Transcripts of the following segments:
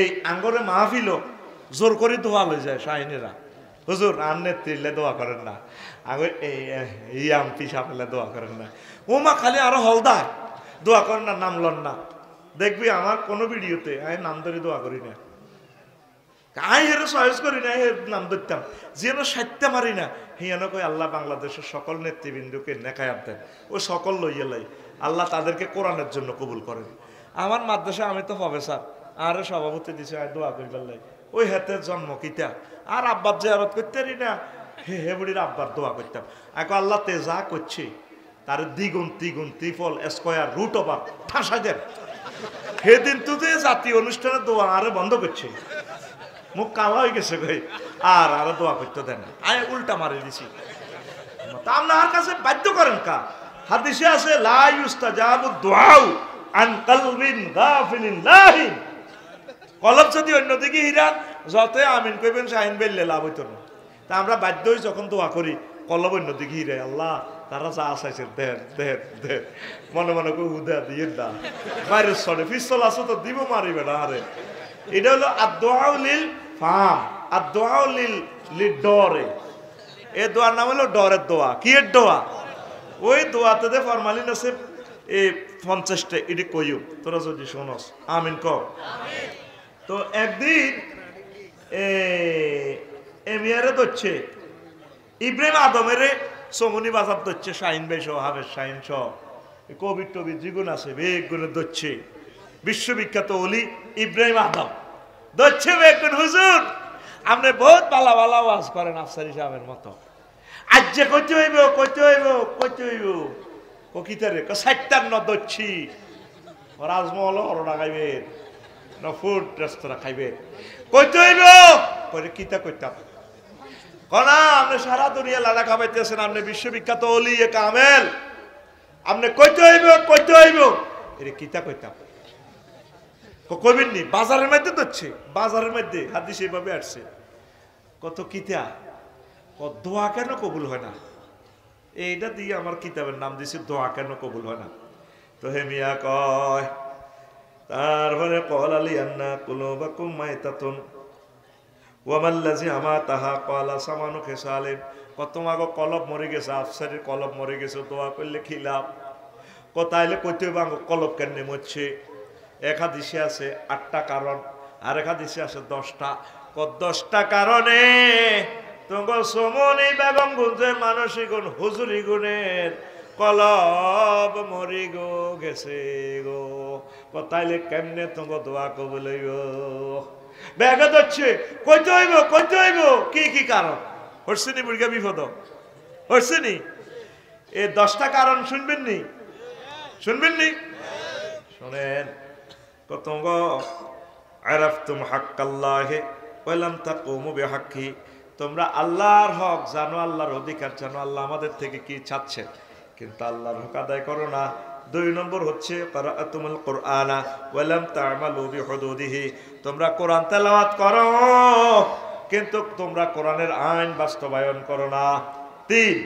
এই আঙ্গরে মাহফিল জোর করে দোয়া লই যায় শাহিনীরা, হুজুর আর নেত্রীলে দোয়া করেন না, আগে এই এমপি সাহেবলে দোয়া করেন না, ও মা খালি আরো হলদার দোয়া করেন না, নাম লন না। দেখবি আমার কোনো ভিডিওতে আমি নাম ধরে দোয়া করি না, আমি হেরে সহজ করি না, হে নাম ধরতাম যেন সাইত্যা মারি না। হিয়ান কই আল্লাহ বাংলাদেশের সকল নেতৃবৃন্দকে নেকায়াত দেন, ও সকল লইয়া লাই আল্লাহ তাদেরকে কোরআনের জন্য কবুল করেন। আমার মাদ্রাসা আমি তো প্রফেসর আর সভাপতি দিছে আর দোয়া করি পারলাই ওই হাতের জন্ম কিতা আর আব্বার জিয়ারত করতে পারি না, হে বুড়ির আব্বার দোয়া করতাম। এখন আল্লাহ তে যা করছে তার দ্বিগুণ তিগুণ ত্রিফল স্কয়ার রুট ওভার ঠাসা দেন। সেদিন তো জাতীয় অনুষ্ঠানের দোয়া আরে বন্ধ করছে, মুখ কালা হয়ে গেছে ভাই, আর আরো দোয়া করতে দেন না, আমি উল্টা মারি দিছি। তা আপনার কাছে বাধ্য করেন কা? হাদিসে আছে লা ইউস্তাজাবু দুআউ আন কলবিন গাফিলিন লাহিন। কলব যদি অন্যদিকে হিরান যতই আমিন কইবেন শাহিন বেললে লাভ হইতো না। তা আমরা বাধ্য হই যখন দোয়া করি কলব অন্যদিকে হিরে, আল্লাহ তারা যা আসাইছে দেন দেন দেন, মনে মনে কই হুদা দিয়ে দা বাইরের সরে পিস্তল আছে তো দিব মারিবে না। আরে এটা হলো আদ-দুআউ লিল ফাম, আদ-দুআউ লিল ডরে। এই দোয়ার নাম হলো ডরের দোয়া। কি এর দোয়া? ওই দোয়াতে যে ফরমালিন আছে এই 50টা, এটি কইও তোরা যদি শোনস আমিন ক। তো একদিন এমিয়ারে ধরছে ইব্রাহিম আদমের সমনি বাজার ধরছে, শাহিন ভাই সহ হাফেজ শাহিন সহ কবির টবির যেগুণ আছে বেগুনে ধরছে। বিশ্ববিখ্যাত অলি ইব্রাহিম আদম ধরছে বেগুন, হুজুর আপনি বহুত বালা বালা ওয়াজ করেন আফসারি সাহেবের মতো, আজ যে কইতে হইব কইতে হইব কইতে হইব। ও কিতারে 57 ধরছি, রাজমহল অরোনা খাইবে না ফুড রেস্তোরাঁ খাইবে, কইতে হইব কইলে কিতা কইতাম কনা আপনি সারা দুনিয়া লাড়া খাবাইতেছেন, আপনি বিশ্ববিখ্যাত অলি এ কামেল, আপনি কইতে হইব এর কিতা কইতাম কইবেন নি। বাজারের মধ্যে ধরছে, বাজারের মধ্যে হাদিস এইভাবে আসছে, কত কিতা দোয়া কেন কবুল হয় না, এইটা দিয়ে আমার কিতাবের নাম দিছে দোয়া কেন কবুল হয় না। তো হেমিয়া কয় তারপরে কল আলী আন্না কুলুবাকুম মাইতাতুন ওয়ামাল্লাজি আমাতাহা ক্বালা সামানু খেসালিন। কত মাগো কলব মরে গেছে, আফসারের কলব মরে গেছে, দোয়া করলে কি লাভ? তাইলে কইতে বাঙ্গো কলব কেন মরছে? এক হাদিসে আছে 8টা কারণ, আর এক হাদিসে আছে 10টা। 10টা কারণে তোমার সমনি বেগম গুঞ্জের মানসিক গুণ হুজুরি গুণের কলব মরি গো গেছে গো। তাইলে কেমনে তোমার দোয়া কবুল হইব? ব্যাগে ধরছে কইতে হইব কি কি কারণ হচ্ছে নি? বুড়িগা বিপদ হচ্ছে নি? এই 10টা কারণ শুনবেন নি? শোনেন। কতঙ্গ আরাফতুম হাক্কাল্লাহি ওয়া লাম তাকুমু বিহাক্কি। তোমরা আল্লাহর হক জানো, আল্লাহর অধিকার জানো, আল্লাহ আমাদের থেকে কি চাচ্ছেন, কিন্তু আল্লাহর হক আদায় করো না। 2 নম্বর হচ্ছে ক্বারাআতুমুল কুরআনা ওয়া লাম তা'মালু বিহুদুদিহি। তোমরা কোরআন তেলাওয়াত করো কিন্তু তোমরা কোরআনের আইন বাস্তবায়ন করো না। 3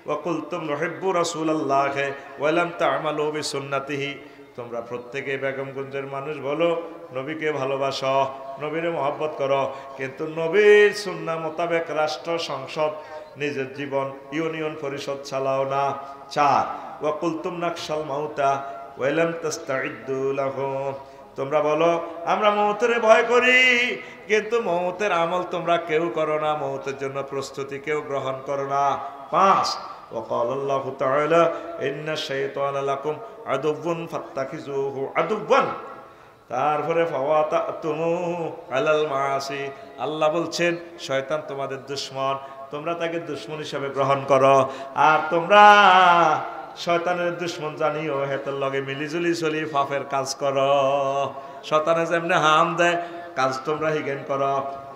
ওয়া কুলতুম নুহিব্বু রাসূলুল্লাহি ওয়া লাম তা'মালু বিসুন্নতিহি। তোমরা প্রত্যেকে বেগমগঞ্জের মানুষ বলো নবীকে ভালোবাসো, নবীরে মহব্বত করো, কিন্তু নবীর সুন্নাহ মোতাবেক রাষ্ট্র সংসদ নিজের জীবন ইউনিয়ন পরিষদ চালাও না। 4 ওয়া কুলতুম নাকশাল মাউতা ওয়া লাম তাস্তাইদ্দু লাহু। তোমরা বলো আমরা মওতের ভয় করি, কিন্তু মওতের আমল তোমরা কেউ করো না, মওতের জন্য প্রস্তুতি কেউ গ্রহণ করো না। 5 وقال الله تعالى إن الشيطان لكم عدو فاتخذوه عدوا। তারপরে ফাওয়াতাতুমু আলাল মাআসি। আল্লাহ বলছেন শয়তান তোমাদের দুশমন, তোমরা তাকে দুশমন হিসেবে গ্রহণ করো। আর তোমরা শয়তানের দুশমন জানিও হেতের লগে মিলিজুলি চলি পাপের কাজ করো। শয়তানে যেমনে হাম দেয় কাজ তোমরা হিগেন করো।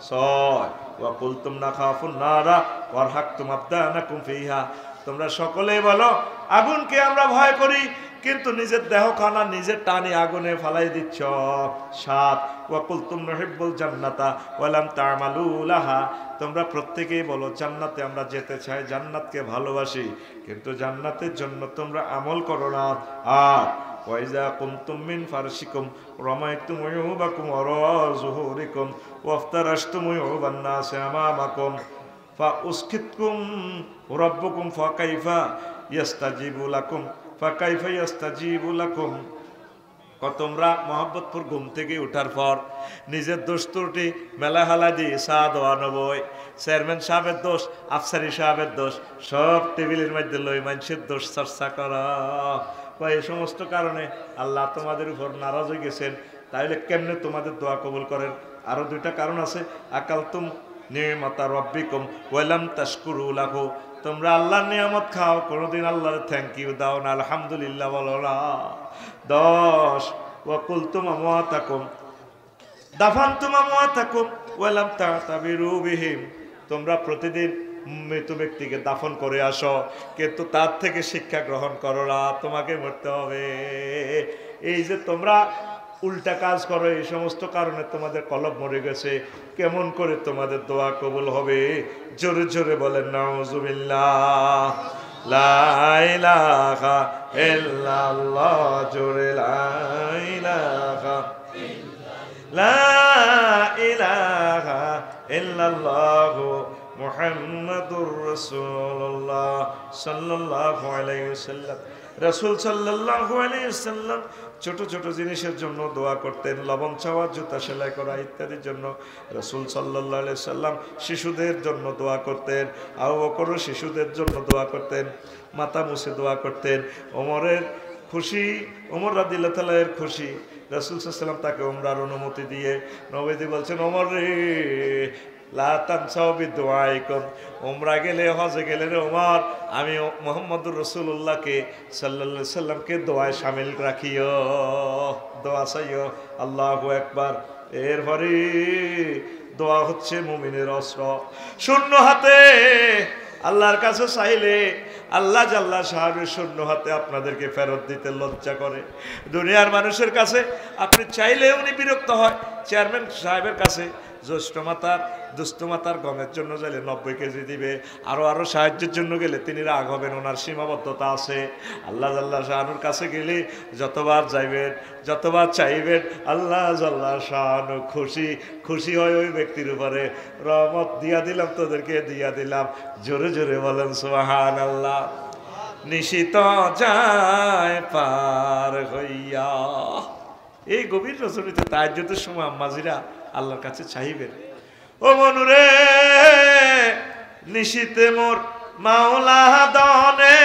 6 ওয়া কুলতুম নাখাফুন নারা ওয়ারহাকতুম আবদানাকুম ফিহা। তোমরা সকলেই বলো আগুনকে আমরা ভয় করি, কিন্তু নিজের দেহখানা নিজের টানি আগুনে ফালাই দিচ্ছ। 7 ওয়া কুলতুম নুহিব্বুল জান্নাতা ওয়া লাম তা'মালু লাহা। তোমরা প্রত্যেকেই বলো জান্নাতে আমরা যেতে চাই, জান্নাতকে ভালোবাসি, কিন্তু জান্নাতের জন্য তোমরা আমল করো না। 8 ওয়াইজা কুনতুম মিন ফারশিকুম রামাইতুম উয়ুবাকুম ওয়ারা যুহুরিকুম ওয়াফতারাশতুম উয়ুবান নাসি আমামাকুম ফাউসকিতকুম রাব্বুকুম ফাকাইফা ইয়াস্তাজিবু লাকুম ফাকাইফা ইয়াস্তাজিবু লাকুম। তোমরা মোহাম্মদপুর ঘুম থেকে উঠার পর নিজের দোষ ত্রুটি মেলা হালা দিয়ে চা দেওয়া নবই, চেয়ারম্যান সাহেবের দোষ, আফসারি সাহেবের দোষ, সব টেবিলের মধ্যে লই মানুষের দোষ চর্চা করা। এই সমস্ত কারণে আল্লাহ তোমাদের উপর নারাজ হয়ে গেছেন। তাইলে কেমনে তোমাদের দোয়া কবুল করেন? আরো দুইটা কারণ আছে। আকালতুম নিমাতা রব্বিকুম ওয়ালাম তাশকুরু লাহু, তোমরা আল্লাহর নিয়ামত খাও, কোনোদিন আল্লাহর থ্যাংক ইউ দাও না, আলহামদুলিল্লাহ বলো না। 10 ওয়াকুলতুম আমওয়াতাকুম দাফানতুম আমওয়াতাকুম ওয়ালাম তাতাবিরু বিহিম, তোমরা প্রতিদিন মৃত ব্যক্তিকে দাফন করে আসো, কিন্তু তার থেকে শিক্ষা গ্রহণ করো না, তোমাকে মরতে হবে। এই যে তোমরা উল্টা কাজ করো, এই সমস্ত কারণে তোমাদের কলব মরে গেছে। কেমন করে তোমাদের দোয়া কবুল হবে? জোরে জোরে বলেন নাউজুবিল্লাহ। লা ইলাহা ইল্লাল্লাহ, জোরে লা ইলাহা লা ইলাহা ইল্লাল্লাহ মুহাম্মাদুর রাসূলুল্লাহ সাল্লাল্লাহু আলাইহি ওয়াসাল্লাম। রাসূল সাল্লাল্লাহু আলাইহি ওয়াসাল্লাম ছোট ছোট জিনিসের জন্য দোয়া করতেন, লবণ চাওয়া, জুতা সেলাই করা ইত্যাদির জন্য রাসূল সাল্লাল্লাহু আলাইহি ওয়াসাল্লাম। শিশুদের জন্য দোয়া করতেন, আবু বকরও শিশুদের জন্য দোয়া করতেন, মাথা মুছে দোয়া করতেন। ওমরের খুশি, ওমর রাদিয়াল্লাহু তাআলা এর খুশি, রাসূল সাল্লাল্লাহু আলাইহি ওয়াসাল্লাম তাকে উমরার অনুমতি দিয়ে নবীজি বলছেন, ওমর রে লা তানসাউ বিদুআইকুম, উমরা গেলে, হজে গেলে রে ওমর, আমি মুহাম্মদুর রাসূলুল্লাহকে সাল্লাল্লাহু আলাইহি সাল্লামকে দোয়ায় শামিল রাখিও, দোয়া চাইও। আল্লাহু আকবার। এরপরে দোয়া হচ্ছে মুমিনের অস্ত্র। শূন্য হাতে আল্লাহর কাছে চাইলে আল্লাহ জাল্লা সাহেবের শূন্য হাতে আপনাদেরকে ফেরত দিতে লজ্জা করে। দুনিয়ার মানুষের কাছে আপনি চাইলে উনি বিরক্ত হয়। চেয়ারম্যান সাহেবের কাছে জ্যৈষ্ঠ মাতার, দুস্থ মাতার গমের জন্য চাইলে 90 কেজি দিবে, আরো সাহায্যের জন্য গেলে তিনি রাগ হবেন, ওনার সীমাবদ্ধতা আছে। আল্লাহ জাল্লা শাহানুর কাছে গেলে যতবার যাইবেন, যতবার চাইবেন, আল্লাহ জাল্লা শাহানু খুশি হয় ওই ব্যক্তির উপরে। রহমত দিয়া দিলাম, তোদেরকে দিয়া দিলাম। জোরে জোরে বলেন সুবহানাল্লাহ। নিশিত যায় পার হইয়া, এই গভীর রজনীতে তাহাজ্জুদের সময় আম্মাজিরা আল্লাহর কাছে চাইবেন, ও মনুরে নিশিতে মোর মাওলা দনে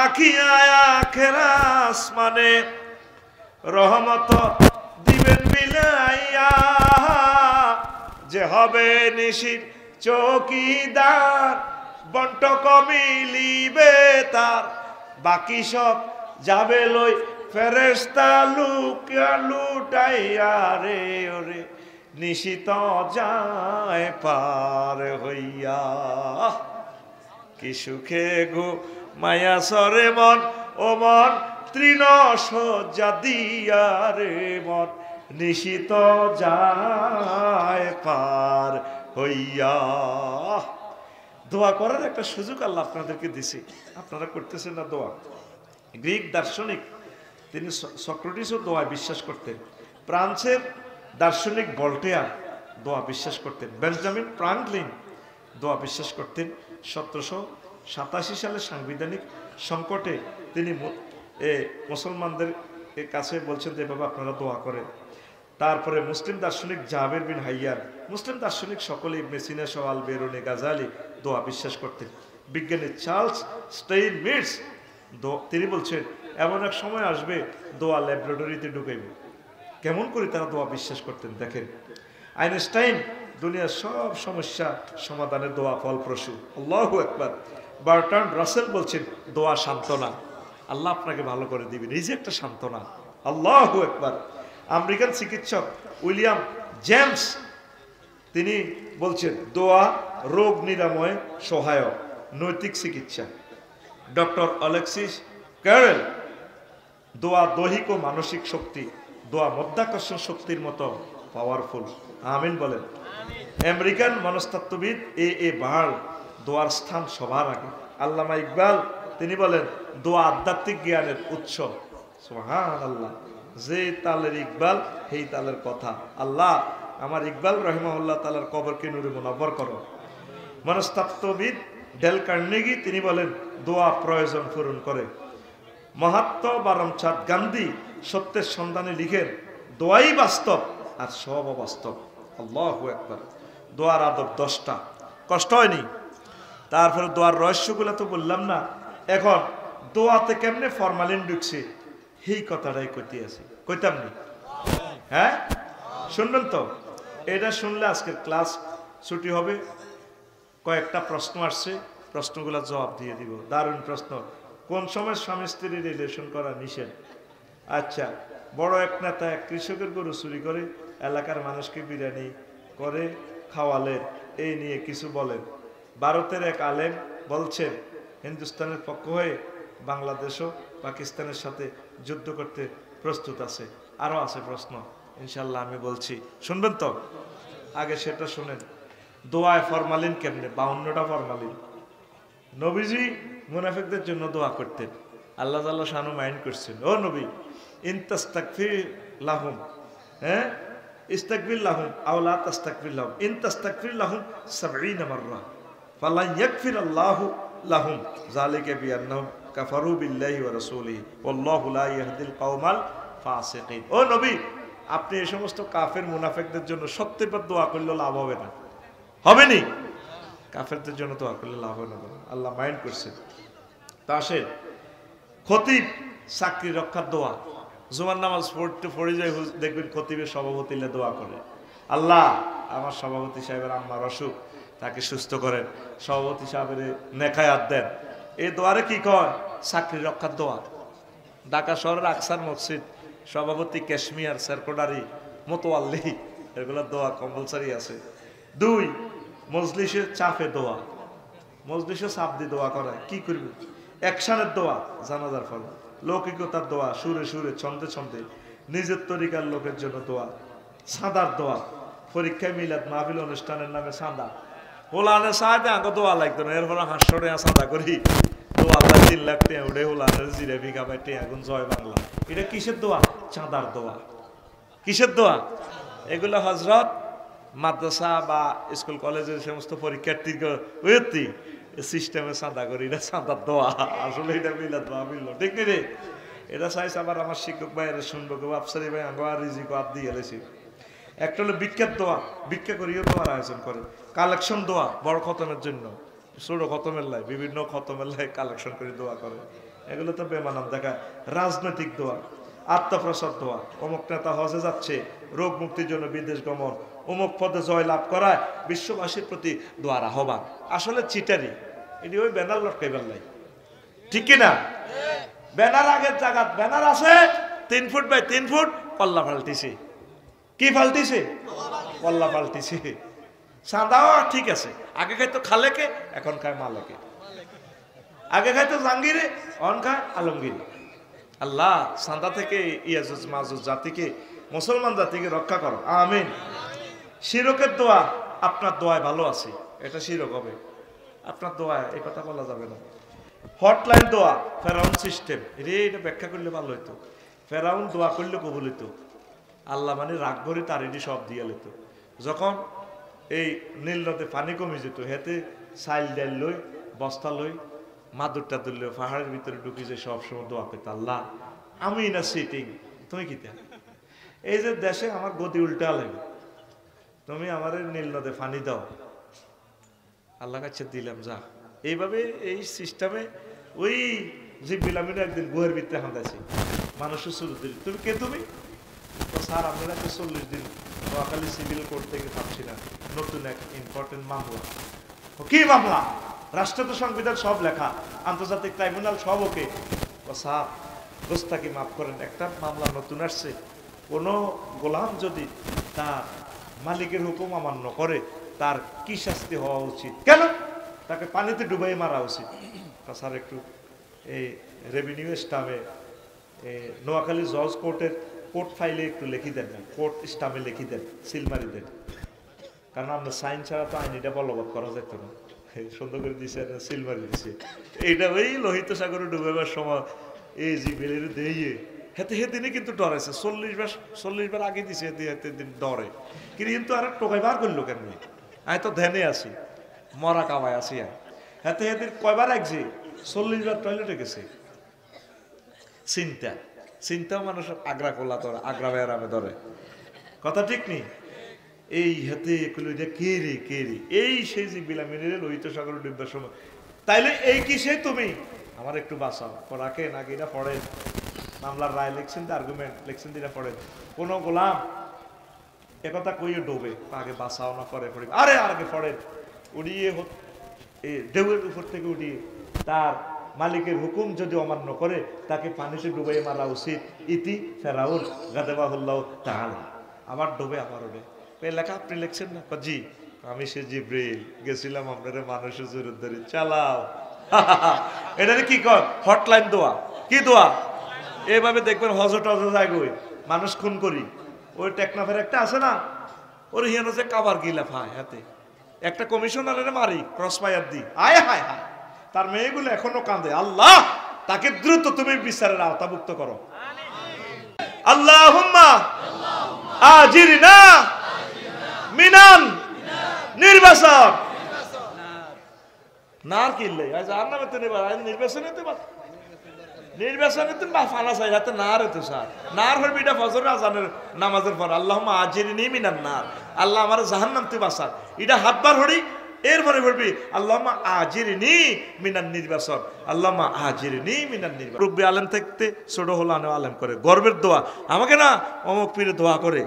আখিয়া আখেরা আসমানে রহমত দিবেন বিলাইয়া, যে হবে নিশির চৌকিদার বন্টক মিলিবে তার, বাকি সব যাবে লই ফেরেশতা লুটাইয়া রে ওরে নিশিত যায় পার হইয়া। কি সুখে গো মায়া সরে মন, ও মন তৃণ সজ্জা দিয়া রে মন নিশিত যায় পার হইয়া। দোয়া করার একটা সুযোগ আল্লাহ আপনাদেরকে দিছে, আপনারা করতেছেন না দোয়া। গ্রিক দার্শনিক তিনি সক্রেটিসও দোয়া বিশ্বাস করতেন, ফ্রান্সের দার্শনিক ভল্টেয়ার দোয়া বিশ্বাস করতেন, বেঞ্জামিন ফ্রাঙ্কলিন দোয়া বিশ্বাস করতেন। 1787 সালে সাংবিধানিক সংকটে তিনি মুসলমানদের কাছে বলছেন যে বাবা আপনারা দোয়া করেন। তারপরে মুসলিম দার্শনিক জাবের বিন হাইয়ান, মুসলিম দার্শনিক সকলে ইবনে সিনা সহ আল বেরুনি গাজালি দোয়া বিশ্বাস করতেন। বিজ্ঞানী চার্লস স্টেইনমিটস তিনি বলছেন এমন এক সময় আসবে দোয়া ল্যাবরেটরিতে ঢুকাইবে। কেমন করে তারা দোয়া বিশ্বাস করতেন দেখেন। আইনস্টাইন দুনিয়ার সব সমস্যা সমাধানের দোয়া ফলপ্রসূ, আল্লাহু আকবার। বার্ট্রান্ড রাসেল বলছেন দোয়া সান্ত্বনা, আল্লাহ আপনাকে ভালো করে দিবেন, এই যে একটা সান্ত্বনা, আল্লাহু আকবার। আমেরিকান চিকিৎসক উইলিয়াম জেমস তিনি বলছেন দোয়া রোগ নিরাময়ে সহায়ক, নৈতিক চিকিৎসা। ডক্টর অ্যালেক্সিস ক্যারেল দোয়া দৈহিক ও মানসিক শক্তি, দোয়া মধ্যাকর্ষণ শক্তির মতো পাওয়ারফুল। আমিন বলেন। আমেরিকান মনস্তত্ত্ববিদ এ বার্ল দোয়ার স্থান সবার আগে। আল্লামা ইকবাল তিনি বলেন দোয়া আধ্যাত্মিক জ্ঞানের উৎস। সুবহানাল্লাহ। যে তালের ইকবাল সেই তালের কথা। আল্লাহ আমার ইকবাল রহিমাহুল্লাহ তাআলার কবরকে নূরে মুনাব্বর করো। মনস্তাত্ত্ববিদ ডেল কার্নেগি তিনি বলেন দোয়া প্রয়োজন পূরণ করে। মহাত্মা বারামচাঁদ গান্ধী সত্যের সন্ধানে লিখেন দোয়াই বাস্তব আর সব অবাস্তব। আল্লাহু আকবার। দোয়ার আদব 10টা, কষ্ট হয়নি। তারপরে দোয়ার রহস্যগুলো তো বললাম না। এখন দোয়াতে কেমনে ফরমালিন ঢুকছে এই কথাটাই কইতে আছি, কইতাম নি? হ্যাঁ শুনবেন তো? এটা শুনলে আজকের ক্লাস ছুটি হবে। কয়েকটা প্রশ্ন আসছে, প্রশ্নগুলো জবাব দিয়ে দিব। দারুণ প্রশ্ন। কোন সময় স্বামী স্ত্রী রিলেশন করা নিষেধ? আচ্ছা, বড় এক নেতা এক কৃষকের গরু চুরি করে এলাকার মানুষকে বিরিয়ানি করে খাওয়ালেন, এই নিয়ে কিছু বলেন। ভারতের এক আলেম বলছেন হিন্দুস্তানের পক্ষ হয়ে বাংলাদেশও পাকিস্তানের সাথে যুদ্ধ করতে প্রস্তুত আছে। আরও আছে প্রশ্ন, ইনশাল্লাহ আমি বলছি, শুনবেন তো? আগে সেটা শুনেন। দোয়ায় ফরমালিন কেমনে? 52টা ফরমালিন। নবীজি মুনাফিকদের জন্য দোয়া করতেন, আল্লাহ তাআলা শানু মাইন্ড করছেন, ও নবী ইনতাস্তাগফির লাহুম, হ্যাঁ ইস্তাগফির লাহুম আও লা তাস্তাগফির লাহুম ইন তাস্তাগফির লাহুম 70 মাররা ফালা ইয়াগফির আল্লাহু লাহুম যালিকা বিআন্নাহুম কাফারু বিল্লাহি ওয়া রাসূলিহি ওয়াল্লাহু লা ইয়াহদিল কওমাল ফাসিকিন। ও নবী আপনি এই সমস্ত কাফের মুনাফিকদের জন্য সত্যিকার দোয়া করলে লাভ হবে না, হবে নি? কাফেরদের জন্য দোয়া করলে লাভ হবে না, আল্লাহ মাইন্ড করছেন। তা আসেন, খতিব চাকরি রক্ষার দোয়া। জুমার নামাজ পড়ে যায় দেখবেন খতিবের সভাপতিলে দোয়া করে, আল্লাহ আমার সভাপতি সাহেবের আম্মার অসুখ, তাকে সুস্থ করেন, সভাপতি সাহেবের নেখায়াত দেন। এই দোয়ারে কি কয়? চাকরি রক্ষার দোয়া। ঢাকা শহরের আকসার মসজিদ সভাপতি ক্যাশমিয়ার সেক্রেটারি মোতোয়াল্লি এগুলো দোয়া কম্পালসারি আছে। 2 মজলিসের চাপে দোয়া, মজলিসে চাপ দিয়ে দোয়া করায় কি করবে? অ্যাকশনের দোয়া জানাজার ফল, লৌকিকতার দোয়া সুরে সুরে ছন্দে ছন্দে, নিজের তরিকার লোকের জন্য দোয়া, সাদার দোয়া, পরীক্ষায় মিলাদ মাহফিল অনুষ্ঠানের নামে সাদা হোলানে সাহায্যে আগে দোয়া লাগতো না, এরপর 500 টাকা সাদা করি দোয়া 3 লাখ টাকা উঠে হোলানের জিরেবি খাবাই টেয়াগুন জয় বাংলা। এটা কিসের দোয়া? চাঁদার দোয়া। কিসের দোয়া? এগুলো হজরত মাদ্রাসা বা স্কুল কলেজের সমস্ত পরীক্ষার্থী সিস্টেমে চাঁদা করি, এটা চাঁদার দোয়া। আসলে এটা মিলাদ মাহফিল ঠিক নি রে? এটা চাইছে আবার আমার শিক্ষক ভাইয়েরা শুনবো কেউ আফসারি ভাই আঙ্গ আর রিজিক আদ দিয়ে এলেছি। একটা হলো বিখ্যাত দোয়া, ভিক্ষা করিও দোয়ার আয়োজন করে। কালেকশন দোয়া বড় খতমের জন্য, ছোট খতমের লাই বিভিন্ন খতমের লাই কালেকশন করে দোয়া করে, এগুলো তো বেমানান দেখা। রাজনৈতিক দোয়া, আত্মপ্রসাদ দোয়া, অমুক নেতা হজে যাচ্ছে, রোগ মুক্তির জন্য বিদেশ গমন, অমুক পদে জয় লাভ করায় বিশ্ববাসীর প্রতি দোয়ার আহ্বান। আসলে চিটারি, এটি ওই ব্যানার লটকাইবার লাই, ঠিক কিনা? ব্যানার আগের জায়গা ব্যানার আছে 3 ফুট বাই 3 ফুট, পাল্লা পাল্টিছে। কি পাল্টিছে? পাল্লা পাল্টিছে। চাঁদাও ঠিক আছে, আগে খাইতো খালেকে, এখন খায় মালেকে। আগে খাইতো জাঙ্গিরে, এখন খায় আলমগীর। আল্লাহ চাঁদা থেকে ইয়াজুজ মাজুজ জাতিকে, মুসলমান জাতিকে রক্ষা করো, আমিন। শিরকের দোয়া, আপনার দোয়ায় ভালো আছে, এটা শিরক হবে। আপনার দোয়ায় এই কথা বলা যাবে না। হটলাইন দোয়া, ফেরাউন সিস্টেম, এটা ব্যাখ্যা করলে ভালো হইতো। ফেরাউন দোয়া করলে কবুল হইতো, আল্লাহ মানে রাগ ভরে তার এটি সব দিয়ে লেত। যখন এই নীল নদে পানি কমে যেত, হেতে চাইল ডাইল লই, বস্তা লই, মাদুর টাদুর লই পাহাড়ের ভিতরে ঢুকি যে সবসময় দোয়া করতো, আল্লাহ আমি না সিটিং, তুমি কি এই যে দেশে আমার গতি উল্টা লাগে, তুমি আমার নীল নদে পানি দাও। আল্লাহ কাছে দিলাম, যা। এইভাবে এই সিস্টেমে ওই জিবিলামিন একদিন গুহের ভিতরে হাঁদাছি, মানুষের শুরু দিল, তুমি কে? তুমি স্যার আমরা 40 দিন নোয়াখালী সিভিল কোর্ট থেকে থাকছি না, নতুন এক ইম্পর্টেন্ট মামলা। কি মামলা? রাষ্ট্র তো সংবিধান সব লেখা, আন্তর্জাতিক ট্রাইব্যুনাল সব ওকে। স্যার গোস্তাকি মাফ করেন, একটা মামলা নতুন আসছে, কোনো গোলাম যদি তার মালিকের হুকুম অমান্য করে তার কি শাস্তি হওয়া উচিত? কেন? তাকে পানিতে ডুবাই মারা উচিত। স্যার একটু এই রেভিনিউ স্টামে নোয়াখালী জজ কোর্টের কোর্ট ফাইলে একটু লিখি দেন, কোর্ট স্টামে লিখি দেন, সিল মারি দেন, কারণ আমরা সাইন ছাড়া তো আইন এটা বলবৎ করা যেত না। সুন্দর করে দিছে, সিল মারি দিছে। এইটা ওই লোহিত সাগরে ডুবেবার সময় এই জিবেলের দিয়ে হেতে হেদিনই কিন্তু ডরাইছে 40 বার আগে দিছে হেতে দিন ডরে কিন্তু আর টোকাইবার করলো কেন আমি তো ধ্যানে আছি মরা কামায় আছি আর হেতে হেদিন কয়বার একছি 40 বার টয়লেটে গেছে চিন্তা মানুষের আগ্রা করলা তোর আগ্রা বেড়ামে ধরে কথা ঠিক নেই এই হাতে কে রে এই সেই যে বিলামিনের লোহিত সাগর ডুববার সময় তাইলে এই কি সেই তুমি আমার একটু বাঁচাও রাখে নাকি এটা পড়েন মামলার রায় লিখছেন আর্গুমেন্ট লিখছেন এটা পড়েন কোন গোলাম একথা কইয়ে ডোবে আগে বাঁচাও না করে পড়ে আরে আগে পড়েন উড়িয়ে ঢেউয়ের উপর থেকে উঠিয়ে তার মালিকের হুকুম যদি অমান্য করে তাকে পানিতে ডুবাই মারা উচিত ইতি ফেরাউন গাদেবাহুল্লাহ তাআলা আবার ডুবে আবার ওঠে লেখা আপনি লিখছেন না জি আমি সে জিব্রিল গেছিলাম আপনারা মানুষের জোরে ধরে চালাও এটা কি কর হটলাইন দোয়া কি দোয়া এইভাবে দেখবেন হজ যায় গই মানুষ খুন করি ওই টেকনাফের একটা আছে না ওর হিয়ানো যে কাবার গিলা ফায় হাতে একটা কমিশনারের মারি ক্রস ফায়ার দি আয় হায় হায় তার মেয়েগুলো এখনো কাঁদে আল্লাহ তাকে দ্রুত তুমি বিচারের আওতাভুক্ত করো আল্লাহুম্মা আজিরনা মিনান নির্বাসন নার কিল্লে আজ আর নামে তো নির্বাচনে তো নির্বাচনে তো ফানা চাই হাতে নার হতো স্যার নার হইবি এটা ফজর আজানের নামাজের পর আল্লাহুম্মা আজিরনি মিনান নার আল্লাহ আমার জাহান্নাম তুই বাঁচা এটা হাতবার হড়ি এরপরে বলবি আল্লাহুম্মা আজিরনি মিনান নির্বাসন আল্লাহুম্মা আজিরনি মিনান নির্বাসন রব্বি আলেম থাকতে ছোট হলো আলেম করে গর্বের দোয়া আমাকে না অমুক পীরে দোয়া করে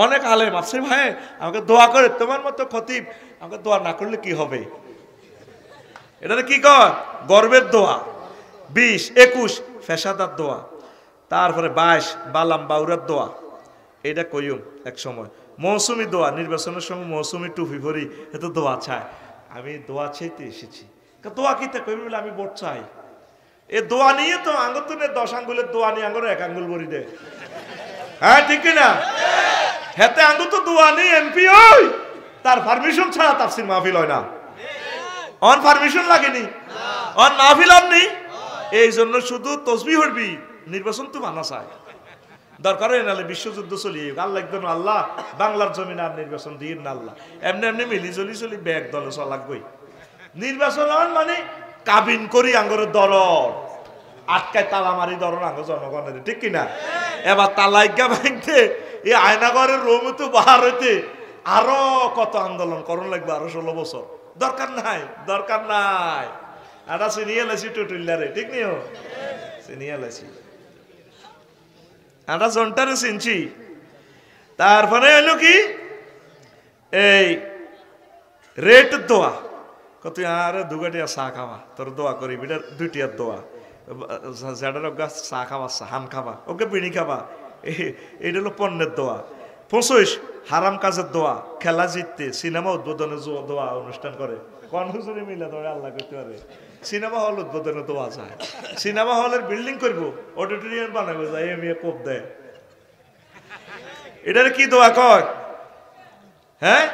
অনেক আলেম আছে ভাই আমাকে দোয়া করে তোমার মতো খতিব আমাকে দোয়া না করলে কি হবে এটা কি কর গর্বের দোয়া 20 21 ফেসাদার দোয়া তারপরে 22 বালাম বাউরার দোয়া এটা কইম এক সময় মৌসুমি দোয়া নির্বাচনের সময় মৌসুমি টুপি ভরি এত দোয়া চায় আমি দোয়া চাইতে এসেছি দোয়া কিতে কইবি বলে আমি ভোট চাই এ দোয়া নিয়ে তো আঙ্গুলের 10 আঙ্গুলের দোয়া নিয়ে আঙ্গুর 1 আঙ্গুল ভরি দে হ্যাঁ ঠিক না হেতে আঙ্গুল তো দোয়া নেই এমপি ওই তার পারমিশন ছাড়া তাফসীর মাহফিল হয় না অন পারমিশন লাগেনি অন মাহফিল আপনি এই জন্য শুধু তসবিহ হরবি নির্বাচন তো মানা চায় দরকার হয় নাহলে বিশ্বযুদ্ধ চলিয়ে আল্লাহ একদম আল্লাহ বাংলার জমিন আর নির্বাচন দিয়ে না আল্লাহ এমনি এমনি মিলি চলি ব্যাগ দলে চলাকবই নির্বাচন মানে কাবিন করি আঙ্গরের দরদ আটকায় তালা মারি দরদ আঙ্গ জনগণের ঠিক কিনা এবার তালাইগা ভাঙতে এই আয়নাগরের রোম তো বাহার হইতে আরো কত আন্দোলন করণ লাগবে আরো 16 বছর দরকার নাই এটা চিনিয়ে লাইছি টুটুল্লারে ঠিক নিও চিনিয়ে লাইছি আমরা জনটারে চিনছি তারপরে হইলো কি এই রেট দোয়া কত আর দুগাটিয়া চা খাওয়া তোর দোয়া করি বিটার 2টিয়ার দোয়া যাডার গাছ চা খাওয়া হান খাবা ওকে বিড়ি খাবা এটা হলো পণ্যের দোয়া 25 হারাম কাজের দোয়া খেলা জিততে সিনেমা উদ্বোধনে দোয়া অনুষ্ঠান করে কোন হুজুরে মিলে ধরে আল্লাহ করতে পারে সিনেমা হল উদ্বোধনে দোয়া যায় সিনেমা হলের বিল্ডিং করবো অডিটোরিয়াম বানাবো যায় এমএ কোপ দেয় এটারে কি দোয়া কয় হ্যাঁ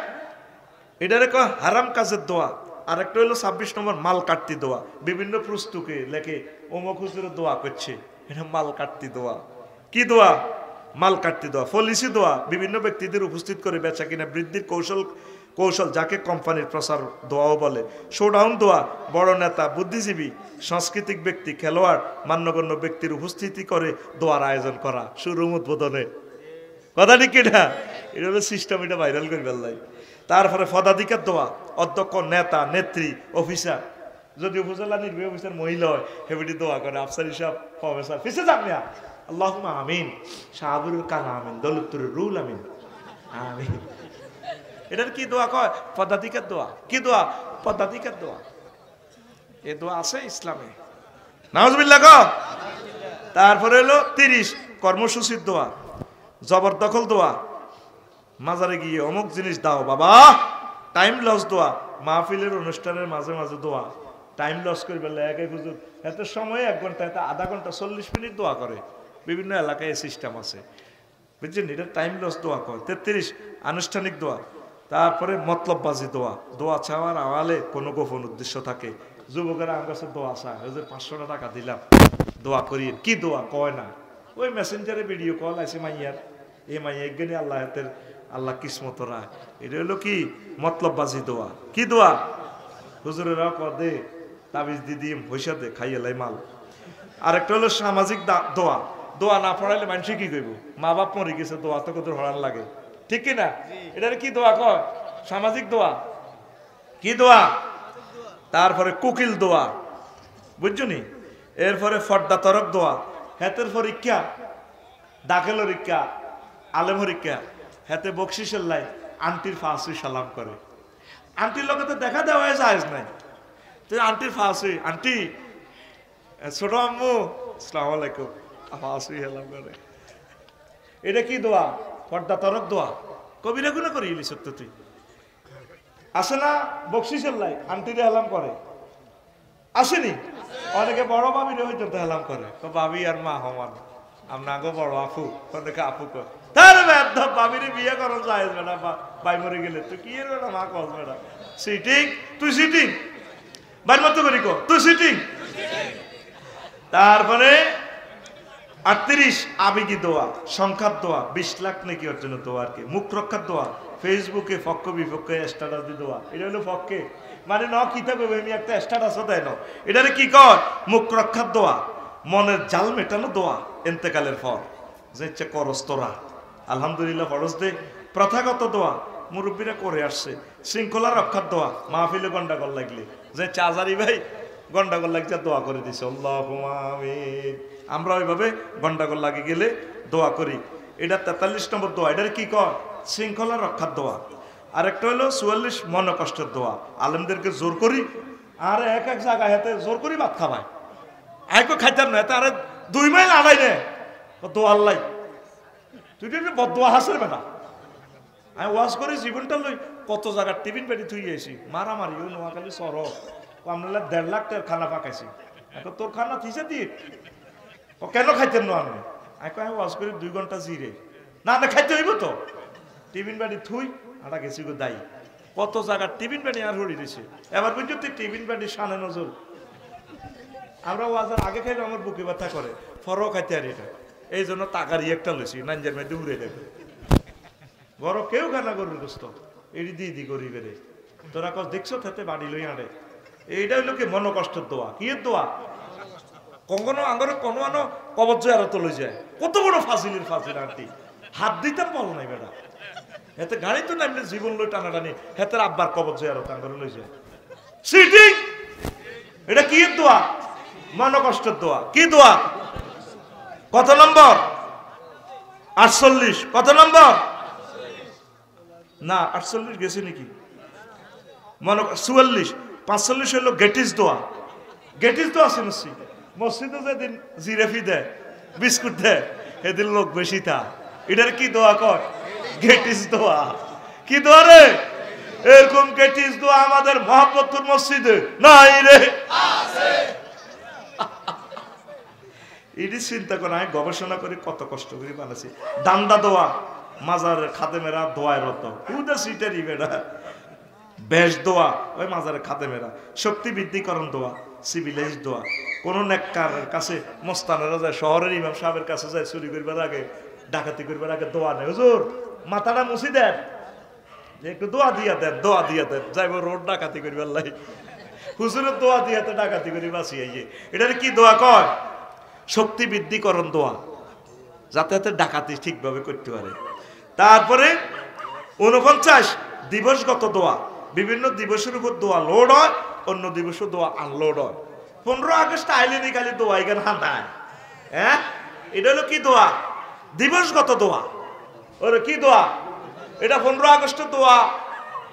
এটারে কয় হারাম কাজের দোয়া আর একটা হলো 26 নম্বর মাল কাটতি দোয়া বিভিন্ন পুস্তকে লেখে অমুক হুজুরের দোয়া করছে এটা মাল কাটতি দোয়া কি দোয়া মাল কাটতি দোয়া পলিসি দোয়া বিভিন্ন ব্যক্তিদের উপস্থিত করে বেচা কিনা বৃদ্ধির কৌশল যাকে কোম্পানির প্রচার দোয়াও বলে শোডাউন দোয়া বড় নেতা বুদ্ধিজীবী সাংস্কৃতিক ব্যক্তি খেলোয়াড় মান্যগণ্য ব্যক্তির উপস্থিতি করে দোয়ার আয়োজন করা শুরুম উদ্বোধনে কথা ঠিক কিনা এটা হলো সিস্টেম এটা ভাইরাল করে ফেললাই তারপরে পদাধিকার দোয়া অধ্যক্ষ নেতা নেত্রী অফিসার যদি উপজেলা নির্বাহী অফিসার মহিলা হয় হেবিটি দোয়া করে আফসার হিসাব প্রফেসর ফিসে যান না আল্লাহুম্মা আমিন শাহাবুল কালাম আমিন দৌলতুর রুল আমিন আমিন এটার কি দোয়া কয় পদাধিকার দোয়া কি দোয়া পদাধিকার দোয়া এই দোয়া আছে ইসলামে নাউজুবিল্লাহ কও তারপরে হলো 30 কর্মসূচির দোয়া জবরদখল দোয়া মাজারে গিয়ে অমুক জিনিস দাও বাবা টাইম লস দোয়া মাহফিলের অনুষ্ঠানের মাঝে মাঝে দোয়া টাইম লস করে বললে একাই হুজুর এত সময় 1 ঘন্টা এত আধা ঘন্টা 40 মিনিট দোয়া করে বিভিন্ন এলাকায় সিস্টেম আছে বুঝছেন এটা টাইম লস দোয়া করে 33 আনুষ্ঠানিক দোয়া তারপরে মতলববাজি দোয়া চাওয়ার আওয়ালে কোনো গোপন উদ্দেশ্য থাকে যুবকেরা আমার কাছে দোয়া চায় হুজুর 500 টাকা দিলাম দোয়া করি কি দোয়া কয় না ওই মেসেঞ্জারে ভিডিও কল আছে মাইয়ার, এই মাইয়া একগেনি আল্লাহ হাতের আল্লাহ কিসমত রা, এটা হলো কি মতলববাজি দোয়া। কি দোয়া? হুজুরেরা কদে তাবিজ দিদি পয়সা দে খাইয়েলাই মাল। আরেকটা হলো সামাজিক দোয়া। দোয়া না পড়াইলে মানুষ কি কইব? মা বাপ মরে গেছে, দোয়া তো কত হরান লাগে, ঠিক কিনা? এটার কি দোয়া কয়? সামাজিক দোয়া। কি দোয়া? তারপরে কুকিল দোয়া, বুঝছো নি? এরপরে ফর্দা তরক দোয়া, হেতের পরীক্ষা, দাখিল পরীক্ষা, আলেম পরীক্ষা, হেতে বকশিসের লাই আন্টির ফাঁসি সালাম করে। আন্টির লোকে তো দেখা দেওয়া যায় নাই, তুই আন্টির ফাঁসি, আন্টি ছোট আম্মু আসসালামু আলাইকুম, ফাঁসি সালাম করে। এটা কি দোয়া? ফর্দা তরক দোয়া। কবিরা গুলো করি ইলি সত্য তুই আসে না বকশিসের লাই আন্টিরে হেলাম করে, আসেনি? অনেকে বড় ভাবিরে হয়তো হেলাম করে, ভাবি আর মা হমান, আমরা আগে বড় আপু, অনেকে আপু কর। তার ভাবিরে বিয়ে করো যায় বেটা, বাই মরে গেলে তুই কি এর বেটা মা কস বেটা সিটিং, তুই সিটিং বাইর মতো করি কো তুই সিটিং। তারপরে 38 আবেগী দোয়া, সংখ্যার দোয়া, 20 লাখ নাকি অর্জন দোয়া আর কি। মুখ রক্ষার দোয়া, ফেসবুকে পক্ষ বিপক্ষে স্ট্যাটাস দি দোয়া, এটা হলো পক্ষে মানে ন কিতাবে আমি একটা স্ট্যাটাসও দেয় না, এটারে কি কর? মুখ রক্ষার দোয়া। মনের জাল মেটানো দোয়া এন্তেকালের পর, যে ইচ্ছে করস তোরা আলহামদুলিল্লাহ ফরজ দে। প্রথাগত দোয়া মুরব্বীরা করে আসছে। শৃঙ্খলা রক্ষার দোয়া, মাহফিলে গন্ডাগোল লাগলে, যে চাজারি ভাই গন্ডাগোল লাগছে দোয়া করে দিছে আল্লাহুম্মা আমিন, আমরা ওইভাবে গন্ডাগোল লাগে গেলে দোয়া করি। এটা 43 নম্বর দোয়া। এটার কি কয়? শৃঙ্খলা রক্ষার দোয়া। আরেকটা হলো 44 মন কষ্টের দোয়া, আলেমদেরকে জোর করি আর এক এক জায়গায় হাতে জোর করি ভাত খাবায়, আইকো খাইতাম না এতে আরে 2 মাইল আড়াই নে দোয়া আল্লাহ, তুই বদোয়া হাসের বেটা। আমি ওয়াজ করি জীবনটা লই কত জায়গার টিফিন পেটি থুই গেছি, মারামারি ওই নোয়াখালী সর আমরা 1.5 লাখ টাকার খানা পাকাইছি, এখন তোর খানা থিসে দিয়ে ও কেন খাইতেন না? আমি ওয়াজ করি 2 ঘন্টা জিরে না না খাইতে হইব তো, টিফিন বাড়ি থুই আটা গেছি গো দায়ী, কত জায়গার টিফিন বাড়ি আর হরি দিছে। এবার পর্যন্ত টিফিন বাড়ি সানে নজর, আমরা ওয়াজার আগে খাইলে আমার বুকে ব্যথা করে, ফরও খাইতে আর এটা, এই জন্য টাকারই একটা লইছি নাঞ্জার মেয়েতে উড়ে দেবে। বড় কেউ গানা করবে দোস্ত, এটি দিয়ে দি করি বেড়ে তোরা কস দেখছো তাতে বাড়ি লই আনে। এইটা হইলো কি মন কষ্টের দোয়া। কি এর দোয়া? কখনো আঙ্গরে কোনো আনো কবজ আরো তো লই যায়, কত বড় ফাজিলের ফাজিল আন্টি, হাত দিতাম বলো নাই বেটা, এতে গাড়ি তো নামলে জীবন লই টানাটানি, হেতের আব্বার কবজ আরো তাঙ্গরে লই যায় সিটিং। এটা কি এর দোয়া? মন কষ্টের দোয়া। কি দোয়া? কত নম্বর? 48। কত নম্বর? না 48 গেছে নাকি? মনে 44 45 হলো গেটিস দোয়া। গেটিস দোয়া শুনছি মসজিদে যেদিন জিরেফি দেয় বিস্কুট দেয় এদিন লোক বেশি থা, এটার কি দোয়া কর? গেটিস দোয়া। কি দোয়া রে? এরকম গেটিস দোয়া আমাদের মহব্বতপুর মসজিদে নাই রে, আছে। এটি চিন্তা করে আমি গবেষণা করে কত কষ্ট করে বানাচ্ছি। দান্দা দোয়া, মাজার খাদেমেরা দোয়ায় রত উদা সিটারি বেড়া। বেশ দোয়া, ওই মাজারে খাদেমেরা। শক্তি বৃদ্ধিকরণ দোয়া, সিভিলাইজ দোয়া। কোন নেককারের কাছে মস্তানেরা যায়, শহরের ইমাম সাহেবের কাছে যায় চুরি করবার আগে, ডাকাতি করবার আগে দোয়া নেই, হুজুর মাথাটা মুছি দেন, একটু দোয়া দিয়া দেন, দোয়া দিয়া দেন, যাইব রোড ডাকাতি করবার লাই, হুজুরের দোয়া দিয়াতে ডাকাতি করি বাঁচি আইয়ে। এটার কি দোয়া কয়? শক্তি বৃদ্ধিকরণ দোয়া, যাতে যাতে ডাকাতি ঠিকভাবে করতে পারে। তারপরে 49 দিবসগত দোয়া, বিভিন্ন দিবসের উপর দোয়া লোড হয়, অন্য দিবসের দোয়া আনলোড হয়। 15 আগস্ট আইলেনি খালি দোয়া এখানে হাঁটায়, হ্যাঁ এটা হলো কি দোয়া? দিবসগত দোয়া। ওরা কি দোয়া? এটা 15 আগস্টের দোয়া,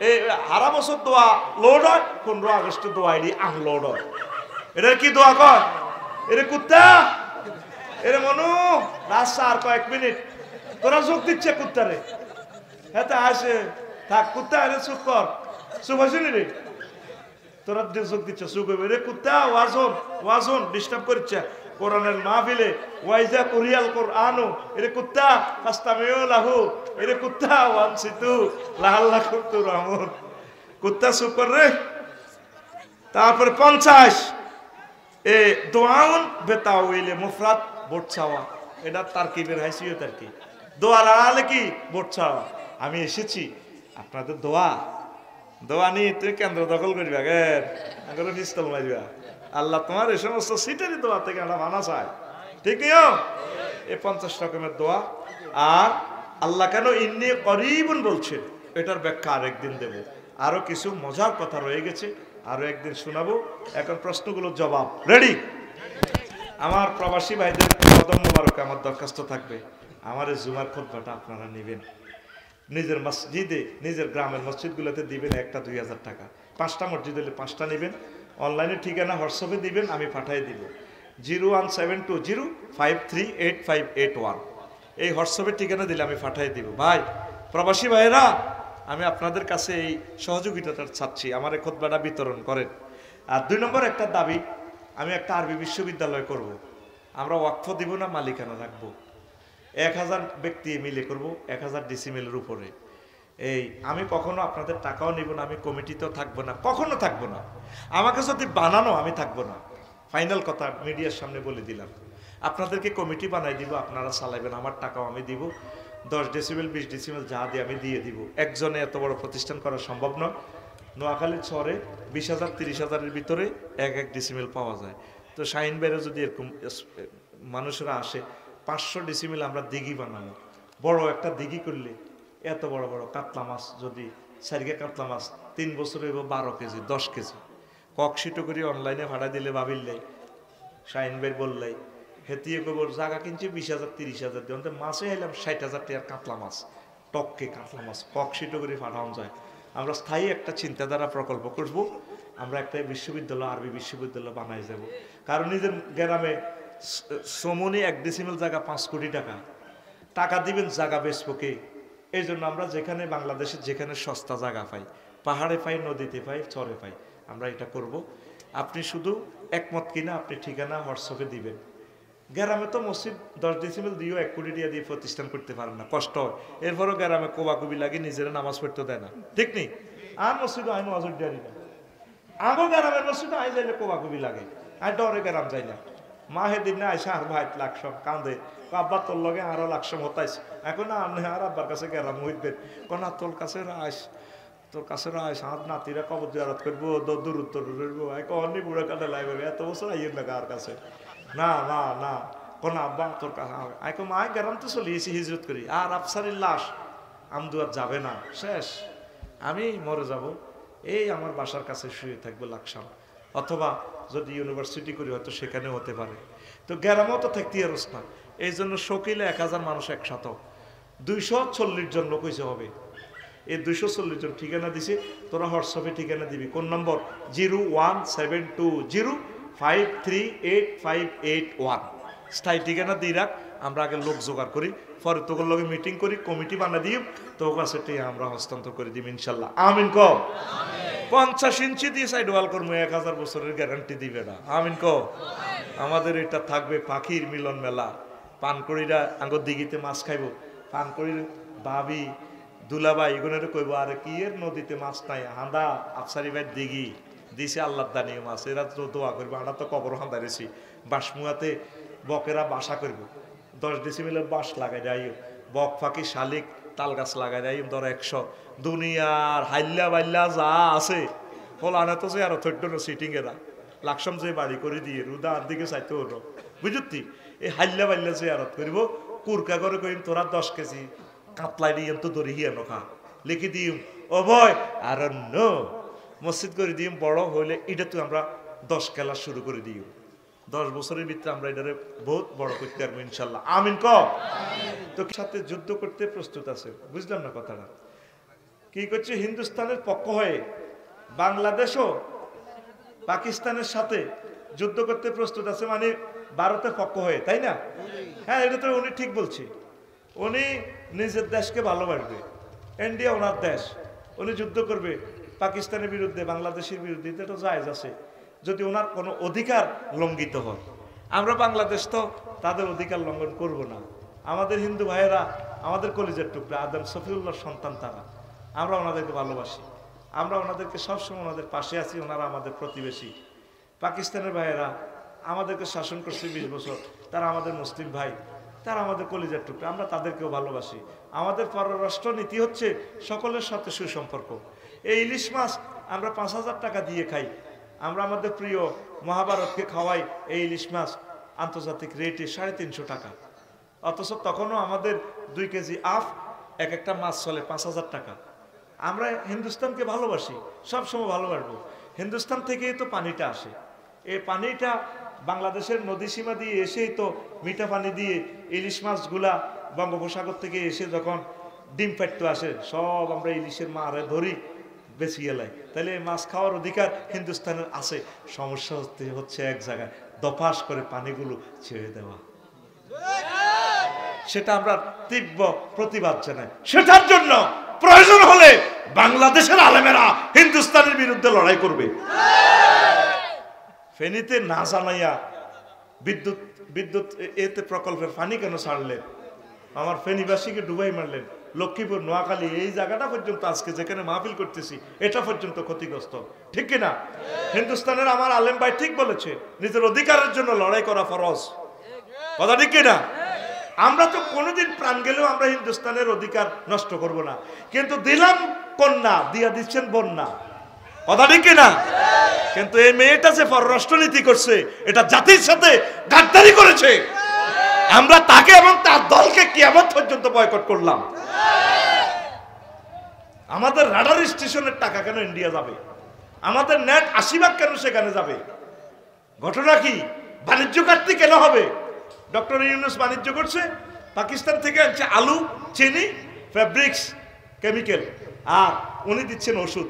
এই হারা বছর দোয়া লোড হয়, 15 আগস্টের দোয়া এটি আনলোড হয়। এটার কি দোয়া কয়? এরে কুত্তা, এরে মনু রাস্তা আর কয়েক মিনিট, তোরা যোগ দিচ্ছে কুত্তারে, হ্যাঁ আসে থাক কুত্তা, আরে চুপ কর, চুপ আসেনি রে, তোরা যোগ দিচ্ছে চুপ হইবে রে কুত্তা, ওয়াজন ওয়াজন ডিস্টার্ব করছে কোরআনের মাহফিলে, ওয়াইজা কুরিয়াল কোরআনু, এরে কুত্তা ফাস্তামিউ লাহু, এরে কুত্তা ওয়ানসিতু লাআল্লাকুম তুরহামুন, কুত্তা চুপ কর রে। তারপরে 50 এ দোয়াউন বেতাউইলে মুফরাদ বোট চাওয়া, এটা তারকিবের হাইসিয়ত আর কি। দোয়ার আড়ালে কি ভোট চাওয়া। আমি এসেছি আপনাদের দোয়া, দোয়া নিয়ে তুই কেন্দ্র দখল করবা গের পিস্তল মারিবা। আল্লাহ তোমার এই সমস্ত সিটেরই দোয়া থেকে আমরা মানা চাই, ঠিক নিও এই 50 রকমের দোয়া। আর আল্লাহ কেন ইন্নী করিবুন বলছে, এটার ব্যাখ্যা আরেকদিন দেব। আরো কিছু মজার কথা রয়ে গেছে, আরো একদিন শোনাবো। এখন প্রশ্নগুলোর জবাব রেডি। আমার প্রবাসী ভাইদের কদম মোবারকে আমার দরখাস্ত থাকবে, আমার এই জুমার খুতবাটা আপনারা নেবেন, নিজের মসজিদে নিজের গ্রামের মসজিদগুলোতে দিবেন 1-2 হাজার টাকা। 5টা মসজিদ হলে 5টা নেবেন। অনলাইনে ঠিকানা হোয়াটসঅ্যাপে দিবেন, আমি পাঠিয়ে দিব। 01720538581 এই হোয়াটসঅ্যাপের ঠিকানা দিলে আমি পাঠিয়ে দিব। ভাই প্রবাসী ভাইয়েরা, আমি আপনাদের কাছে এই সহযোগিতাটা চাচ্ছি, আমার এই খুতবাটা বিতরণ করেন। আর 2 নম্বর একটা দাবি, আমি একটা আরবি বিশ্ববিদ্যালয় করব। আমরা ওয়াকফ দিব না, মালিকানা রাখবো। 1000 ব্যক্তি মিলে করব, 1000 ডিসিমেলের উপরে। এই আমি কখনো আপনাদের টাকাও নিব না, আমি কমিটিতেও থাকবো না, কখনো থাকবো না। আমাকে যদি বানানো, আমি থাকবো না। ফাইনাল কথা মিডিয়ার সামনে বলে দিলাম। আপনাদেরকে কমিটি বানাই দিব, আপনারা চালাইবেন, আমার টাকাও আমি দিব। 10 ডেসিমেল 20 ডেসিমেল যা দিয়ে আমি দিয়ে দিব। একজনে এত বড় প্রতিষ্ঠান করা সম্ভব নয়। নোয়াখালীর শহরে 20,000 30,000-এর ভিতরে 1 ডেসিমেল পাওয়া যায়। তো শাহিন বাইরে যদি এরকম মানুষরা আসে, 500 ডেসিমেল আমরা দিঘি বানাবো। বড় একটা দিঘি করলে এত বড় বড় কাতলা মাছ, যদি সারিকে কাতলা মাছ 3 বছরে 12 কেজি 10 কেজি ককশিটো করে অনলাইনে ভাড়া দিলে ভাবিল্লাই শাহিন ভাই বললাই হেতিয়ে গোবর জায়গা কিনছে 20,000 30,000 দিয়ে, মাছে এলাম 60,000 টাকার কাতলা মাছ, টককে কাতলা মাছ ককশিটো করে পাঠানো যায়। আমরা স্থায়ী একটা চিন্তাধারা প্রকল্প করব, আমরা একটা বিশ্ববিদ্যালয় আরবি বিশ্ববিদ্যালয় বানাই যাব। কারণ নিজের গ্রামে সমনি 1 ডেসিমেল জায়গা 5 কোটি টাকা, টাকা দিবেন জায়গা বেচবো কে? এই জন্য আমরা যেখানে বাংলাদেশের যেখানে সস্তা জায়গা পাই, পাহাড়ে পাই, নদীতে পাই, চরে পাই, আমরা এটা করব। আপনি শুধু একমত কিনা আপনি ঠিকানা হোয়াটসঅ্যাপে দিবেন। গ্রামে তো মসজিদ 10 ডেসিমেল দিয়েও 1 কোটি টাকা দিয়ে প্রতিষ্ঠান করতে পারেন না, কষ্ট হয়। এরপরও গ্রামে কোবাকুবি লাগে, নিজেরা নামাজ পড়তে দেয় না, ঠিক নেই? আর মসজিদ আইন নজর জানি না, আগো গ্রামের মসজিদ আই যাইলে কোবাকুবি লাগে, আর ডরে গ্রাম যাই না। মা হেদিন না আইসা আর ভাই লাকসম কান্দে, আব্বা তোর লগে আরো লাকসম হতাইস, এখন আর আব্বার কাছে গ্রাম হইবেন কনা তোর কাছে রাইস, তোর কাছে রাইস হাত নাতিরা কবর জিয়ারত করবো, দূর উত্তর করবো, অনেক বুড়ো কাটে লাগবে, এত বছর আইয়ের না কার কাছে, না না না কোন আব্বা তোর কাছে আইকো মা গ্রাম তো চলিয়েছি হিজরত করি, আর আফসারির লাশ আমদুয়ার যাবে না, শেষ আমি মরে যাব, এই আমার বাসার কাছে শুয়ে থাকবো লাকসাম, অথবা যদি ইউনিভার্সিটি করি হয়তো সেখানে হতে পারে। তো গ্রামও তো থাকতে আরস না, এই জন্য শকিলে 1000 মানুষ একসাথে 240 জন লোক হয়েছে হবে। এই 240 জন ঠিকানা দিছে, তোরা হোয়াটসঅ্যাপে ঠিকানা দিবি। কোন নম্বর? 01720538581 স্থায়ী ঠিকানা দিয়ে রাখ। আমরা আগে লোক জোগাড় করি, পরে তোর লগে মিটিং করি, কমিটি বানা দিই, তোর কাছে আমরা হস্তান্তর করে দিব ইনশাল্লাহ। আমিন ক। 50 ইঞ্চি দিয়ে সাইড ওয়াল করবো, 1000 বছরের গ্যারান্টি দিবে না। আমিন ক। আমাদের এটা থাকবে পাখির মিলন মেলা। পানকড়িরা আঙ্গর দিঘিতে মাছ খাইব, পানকড়ির ভাবি দুলাভাই এগুলো কইব, আরে কি এর নদীতে মাছ নাই, হাঁদা আফসারি ভাই দিঘি দিছে আল্লাহ দানীয় মাছ, এরা তো দোয়া করবো, আমরা তো কবর হাঁদারেছি। বাসমুয়াতে বকেরা বাসা করব, 10 ডেসিমেলের বাঁশ লাগাই যাই, বক ফাঁকি শালিক তাল গাছ লাগাই যাই, ধর 100 দুনিয়ার হাইল্লা বাইল্লা যা আছে ফলানে তো যে আরো থৈড সিটিং এরা লাকসাম যে বাড়ি করে দিয়ে রুদার দিকে চাইতে হলো, বুঝতি? এই হাইল্লা বাইল্লা যে আরত করবো, কুরকা করে কইম তোরা 10 কেজি কাতলাই দিয়ে তো ধরে হিয়া নখা লিখি দিম, ও ভয় আর মসজিদ করে দিম, বড় হইলে এটা তো আমরা 10 খেলা শুরু করে দিই, 10 বছরের ভিতরে আমরা এটারে বহুত বড় করতে পারবো ইনশাল্লাহ। আমিন ক। তো সাথে যুদ্ধ করতে প্রস্তুত আছে, বুঝলাম না কথাটা কি করছে? হিন্দুস্তানের পক্ষ হয়ে বাংলাদেশও পাকিস্তানের সাথে যুদ্ধ করতে প্রস্তুত আছে, মানে ভারতের পক্ষ হয়ে, তাই না? হ্যাঁ, এটা তো উনি ঠিক বলছে। উনি নিজের দেশকে ভালোবাসবে, ইন্ডিয়া ওনার দেশ, উনি যুদ্ধ করবে পাকিস্তানের বিরুদ্ধে, বাংলাদেশের বিরুদ্ধে, এটা তো জায়েজ আছে যদি ওনার কোনো অধিকার লঙ্ঘিত হয়। আমরা বাংলাদেশ তো তাদের অধিকার লঙ্ঘন করব না। আমাদের হিন্দু ভাইয়েরা আমাদের কলিজার টুকরা, আদম শফিউল্লাহর সন্তান তারা, আমরা ওনাদেরকে ভালোবাসি, আমরা ওনাদেরকে সবসময় ওনাদের পাশে আছি, ওনারা আমাদের প্রতিবেশী। পাকিস্তানের ভাইয়েরা আমাদেরকে শাসন করছে 20 বছর, তারা আমাদের মুসলিম ভাই, তারা আমাদের কলিজার টুকরা, আমরা তাদেরকেও ভালোবাসি। আমাদের পররাষ্ট্র নীতি হচ্ছে সকলের সাথে সুসম্পর্ক। এই ইলিশ মাছ আমরা 5,000 টাকা দিয়ে খাই, আমরা আমাদের প্রিয় মহাভারতকে খাওয়াই এই ইলিশ মাছ আন্তর্জাতিক রেটে 350 টাকা, অথচ তখনও আমাদের 2 কেজি আফ এক একটা মাছ চলে 5,000 টাকা। আমরা হিন্দুস্তানকে ভালোবাসি, সবসময় ভালোবাসবো। হিন্দুস্তান থেকেই তো পানিটা আসে, এই পানিটা বাংলাদেশের নদী সীমা দিয়ে এসেই তো মিঠা পানি দিয়ে ইলিশ মাছগুলা বঙ্গোপসাগর থেকে এসে যখন ডিম পাড়তে আসে, সব আমরা ইলিশের মারে ধরি, বেশি এলাই। তাহলে এই মাছ খাওয়ার অধিকার হিন্দুস্তানের আছে। সমস্যা হচ্ছে এক জায়গায় দফাস করে পানিগুলো ছেড়ে দেওয়া, সেটা আমরা তীব্র প্রতিবাদ জানাই। সেটার জন্য প্রয়োজন হলে বাংলাদেশের আলেমেরা হিন্দুস্তানের বিরুদ্ধে লড়াই করবে। ফেনীতে না জানাইয়া বিদ্যুৎ এতে প্রকল্পের পানি কেন ছাড়লেন? আমার ফেনীবাসীকে ডুবাই মারলেন। লক্ষ্মীপুর, নোয়াখালী এই জায়গাটা পর্যন্ত আজকে যেখানে মাহফিল করতেছি এটা পর্যন্ত ক্ষতিগ্রস্ত, ঠিক কিনা? হিন্দুস্তানের আমার আলেম ভাই ঠিক বলেছে, নিজের অধিকারের জন্য লড়াই করা ফরজ, কথা ঠিক কিনা? আমরা তো কোনোদিন প্রাণ গেলেও আমরা হিন্দুস্তানের অধিকার নষ্ট করব না, কিন্তু দিলাম কন্যা দিয়া দিচ্ছেন বন্যা, কথা ঠিক কিনা? কিন্তু এই মেয়েটা যে পররাষ্ট্রনীতি করছে, এটা জাতির সাথে গাদ্দারি করেছে। আমরা তাকে এবং তার দলকে কিয়ামত পর্যন্ত বয়কট করলাম। আমাদের রাডার স্টেশনের টাকা কেন ইন্ডিয়া যাবে? আমাদের নেট 80 ভাগ কেন সেখানে যাবে? ঘটনা কি? বাণিজ্য ঘাটতি কেন হবে? ডক্টর ইউনূস বাণিজ্য করছে, পাকিস্তান থেকে আনছে আলু, চিনি, ফেব্রিক্স, কেমিক্যাল, আর উনি দিচ্ছেন ওষুধ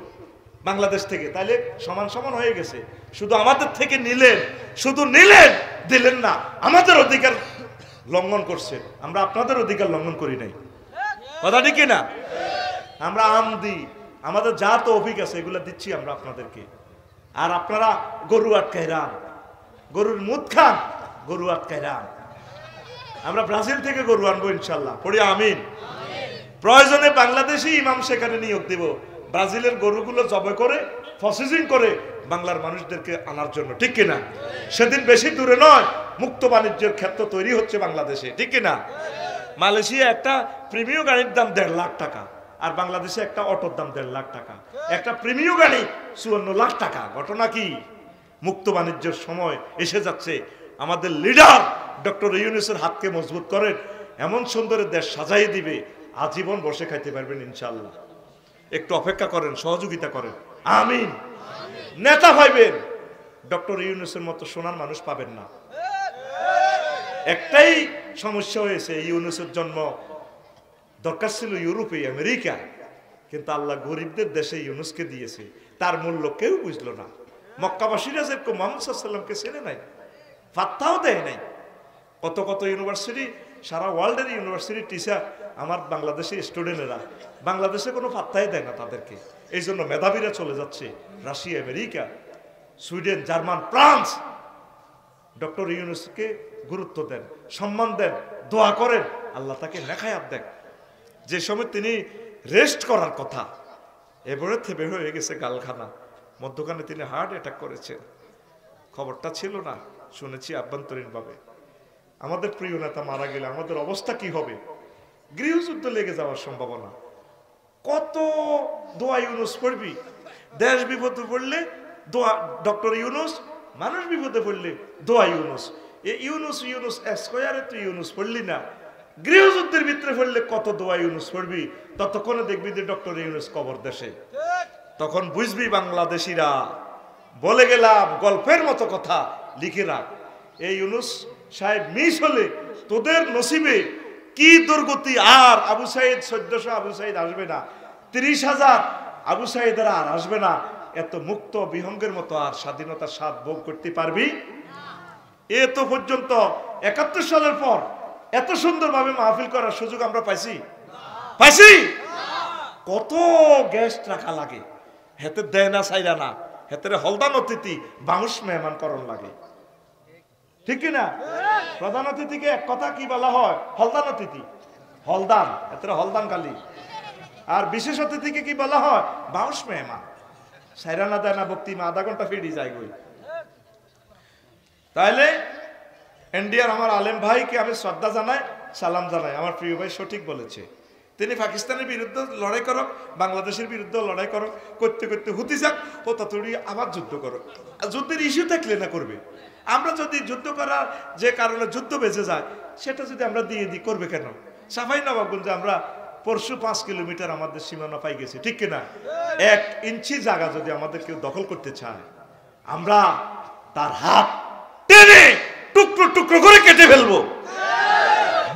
বাংলাদেশ থেকে। তাইলে সমান সমান হয়ে গেছে। শুধু আমাদের থেকে নিলেন, শুধু নিলেন, দিলেন না। আমাদের অধিকার লঙ্ঘন করছে, আমরা আপনাদের অধিকার লঙ্ঘন করি নাই, কথা ঠিক না? আমরা আম দিই, আমাদের যা তো অভিজ্ঞ আছে এগুলো দিচ্ছি আমরা আপনাদেরকে। আর আপনারা গরু আটকায় রান, গরুর মুদ খান, গরু আটকায় রান। আমরা ব্রাজিল থেকে গরু আনবো ইনশাল্লাহ, পড়ি আমিন। প্রয়োজনে বাংলাদেশি ইমাম সেখানে নিয়োগ দেব, ব্রাজিলের গরুগুলো জবাই করে প্রসেসিং করে বাংলার মানুষদেরকে আনার জন্য, ঠিক কিনা? সেদিন বেশি দূরে নয়, মুক্ত বাণিজ্যের ক্ষেত্র তৈরি হচ্ছে বাংলাদেশে, ঠিক কিনা? মালয়েশিয়া একটা প্রিমিয় গাড়ির দাম 1.5 লাখ টাকা, আর বাংলাদেশে একটা অটোর দাম 1.5 লাখ টাকা। একটা প্রিমিয় গাড়ি 54 লাখ টাকা। ঘটনা কি? মুক্ত বাণিজ্যের সময় এসে যাচ্ছে। আমাদের লিডার ডক্টর ইউনূসের হাতকে মজবুত করেন, এমন সুন্দর দেশ সাজাই দিবে, আজীবন বসে খাইতে পারবেন ইনশাল্লাহ। একটু অপেক্ষা করেন, সহযোগিতা করেন, আমিন। নেতা পাইবেন, ডক্টর ইউনূসের মতো সোনার মানুষ পাবেন না। একটাই সমস্যা হয়েছে, ইউনূসের জন্ম দরকার ছিল ইউরোপে, আমেরিকা, কিন্তু আল্লাহ গরিবদের দেশে ইউনূসকে দিয়েছে। তার মূল্য কেউ বুঝলো না। মক্কাবাসীরা যেরকম মুহাম্মদ সাল্লাল্লাহু আলাইহি ওয়াসাল্লামকে চেনে নাই, পাত্তাও দেয় নাই। কত কত ইউনিভার্সিটি, সারা ওয়ার্ল্ডের ইউনিভার্সিটি টিচার আমার বাংলাদেশের স্টুডেন্টেরা, বাংলাদেশে কোনো পাত্তাই দেয় না তাদেরকে। এই জন্য মেধাবীরা চলে যাচ্ছে Russia, America, Sweden, German, France. Doctor ইউনূসকে গুরুত্ব দেন, সম্মান দেন, দোয়া করেন, আল্লাহ তাকে নেখায়াত দেন। যে সময় তিনি রেস্ট করার কথা, এবারে থেবে হয়ে গেছে গালখানা, মধ্যখানে তিনি হার্ট অ্যাটাক করেছেন। খবরটা ছিল না, শুনেছি আভ্যন্তরীণভাবে। আমাদের প্রিয় নেতা মারা গেলে আমাদের অবস্থা কি হবে? গৃহযুদ্ধ লেগে যাওয়ার সম্ভাবনা। কত দোয়া ইউনূস পড়বি? দেশ বিপদে পড়লে দোয়া ডক্টর ইউনূস, মানুষ বিপদে পড়লে দোয়া ইউনূস। ইউনূস ইউনূস স্কয়ারে তুই ইউনূস পড়লি না, গৃহযুদ্ধের ভিতরে পড়লে কত দোয়া ইউনূস পড়বি, ততক্ষণে দেখবি যে ডক্টর ইউনূস কবর দেশে। তখন বুঝবি বাংলাদেশিরা, বলে গেলাম গল্পের মতো কথা, লিখে রাখ। এই ইউনূস সাহেব মিস হলে তোদের নসিবে কি দুর্গতি। আর আবু সাইদ 1400 আবু সাইদ আসবে না, 30,000 আবু সাইদরা আর আসবে না। এত মুক্ত বিহঙ্গের মতো আর স্বাধীনতার স্বাদ ভোগ করতে পারবি? এ তো পর্যন্ত 71 সালের পর এত সুন্দরভাবে মাহফিল করার সুযোগ আমরা পাইছি? কত গেস্ট রাখা লাগে, হেতে দেয় না চাইরা না, হেতে হলদান অতিথি বাউশ মেহমান করণ লাগে, ঠিক কিনা? প্রধান অতিথিকে এক কথা কি বলা হয়? হলদান অতিথি, হলদান, এতে হলদান কালি। আর বিশেষ অতিথিকে কি বলা হয়? বাউশ মেহমান। সাইরা না দেয় না বক্তি, আধা ঘন্টা ফিরি যায় গই। তাইলে ইন্ডিয়ার আমার আলেম ভাইকে আমি শ্রদ্ধা জানাই, সালাম জানাই, আমার প্রিয় ভাই সঠিক বলেছে। তিনি পাকিস্তানের বিরুদ্ধে লড়াই করো, বাংলাদেশের বিরুদ্ধে লড়াই করো, করতে করতে হুতি যাক ও ততই আবার যুদ্ধ করো। যুদ্ধের ইস্যু থাকলে না করবে। আমরা যদি যুদ্ধ করার যে কারণে যুদ্ধ বেঁচে যায় সেটা যদি আমরা দিয়ে দিই, করবে কেন? সাফাই নবাবগঞ্জে আমরা পরশু 5 কিলোমিটার আমাদের সীমানা পাই গেছি, ঠিক কিনা? 1 ইঞ্চি জায়গা যদি আমাদের কেউ দখল করতে চায়, আমরা তার হাত টেনে টুকরো টুকরো করে কেটে ফেলবো।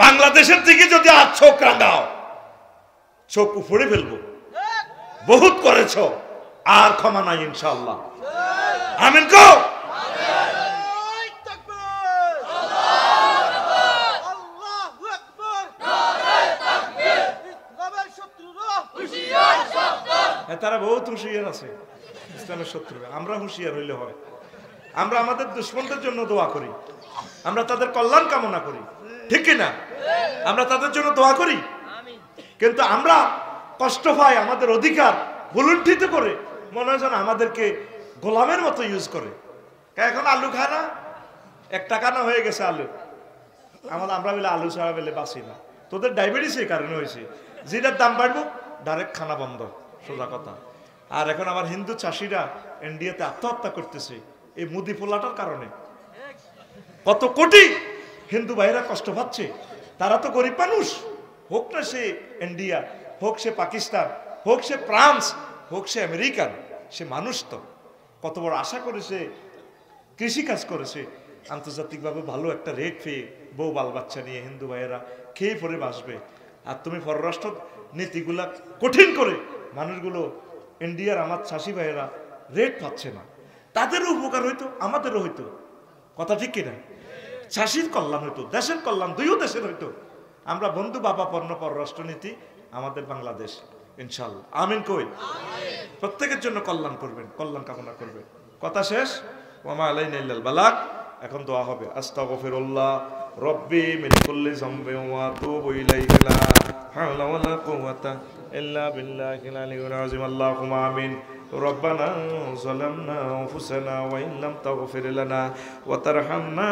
বাংলাদেশের দিকে যদি আর চোখ রাঙাও, চোখ উপড়ে ফেলবো। বহুত করেছ, আর ক্ষমা নাই ইনশাআল্লাহ। আমিন কো। তারা বহুত হুঁশিয়ার আছে ইসলামের শত্রুরা। আমরা হুঁশিয়ার হইলে হয়। আমরা আমাদের দুশ্মনদের জন্য দোয়া করি, আমরা তাদের কল্যাণ কামনা করি, ঠিক কিনা? আমরা তাদের জন্য দোয়া করি, কিন্তু আমরা কষ্ট পাই আমাদের অধিকার ভুলুণ্ঠিত করে মনে হয় যেন আমাদেরকে গোলামের মতো ইউজ করে। এখন আলু খায় না, 1 টাকা না হয়ে গেছে আলু, আমরা বলে আলু ছাড়া বলে বাঁচি না। তোদের ডায়াবেটিস এই কারণে হয়েছে, যেটার দাম বাড়বো ডাইরেক্ট খানা বন্ধ, সোজা কথা। আর এখন আমার হিন্দু চাষিরা ইন্ডিয়াতে আত্মহত্যা করতেছে এই মুদি পোলাটার কারণে। কত কোটি হিন্দু ভাইরা কষ্ট পাচ্ছে, তারা তো গরিব মানুষ। হোক না সে ইন্ডিয়া, হোক সে পাকিস্তান, হোক সে ফ্রান্স, হোক সে আমেরিকান, সে মানুষ তো। কত বড় আশা করেছে, কৃষিকাজ করেছে, আন্তর্জাতিকভাবে ভালো একটা রেট পেয়ে বউ বাল বাচ্চা নিয়ে হিন্দু ভাইয়েরা খেয়ে পরে বাঁচবে। আর তুমি পররাষ্ট্র নীতিগুলা কঠিন করে মানুষগুলো, ইন্ডিয়ার আমার চাষি ভাইয়েরা রেট পাচ্ছে না, তাদেরও উপকার হইতো, আমাদেরও হইতো। কথা ঠিক কিনা? চাষির কল্যাণ হইতো, দেশের কল্যাণ, দুইও দেশের হইতো। আমরা বন্ধু বাবা পণ্য পররাষ্ট্রনীতি আমাদের বাংলাদেশ, ইনশাআল্লাহ। আমিন কই। প্রত্যেকের জন্য কল্যাণ করবেন, কল্যাণ কামনা করবেন। কথা শেষ। ওয়া মা আলাইনা ইল্লাল বালাগ। এখন দোয়া হবে। আস্তাগফিরুল্লাহ রব্বি মিন কুল্লি যামবিন ওয়া আতুবু ইলাইহি লা হাওলা ওয়ালা কুওয়াতা ইল্লা বিল্লাহিল আলিয়্যিল আযীম। আল্লাহুম্মা আমিন। রব্বানা যালামনা আনফুসানা ওয়া ইন লাম তাগফির লানা ওয়া তারহামনা